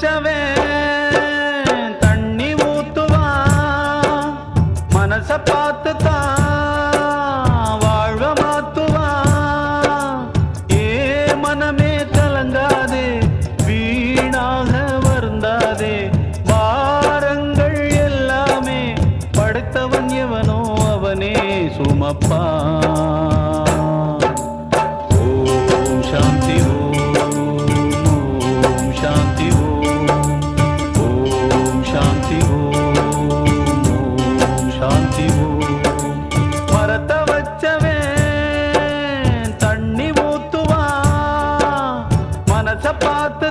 வச்சவன் தண்ணி ஊத்துவான், மனச பார்த்து தான் வாழ்வ மாத்துவான். ஏ மனமே கலங்காதே, வீணாக வருந்தாதே, பாரங்கள் எல்லாமே படைத்தவன் எவனோ அவனே சுமப்பான். ஓம் சாந்தி ஓம், ஓம் சாந்தி ஓம், ஓம் சாந்தி ஓம், ஓம் சாந்தி ஓம். மரத்த வச்சவன் தண்ணி ஊத்துவான், மனச பார்த்து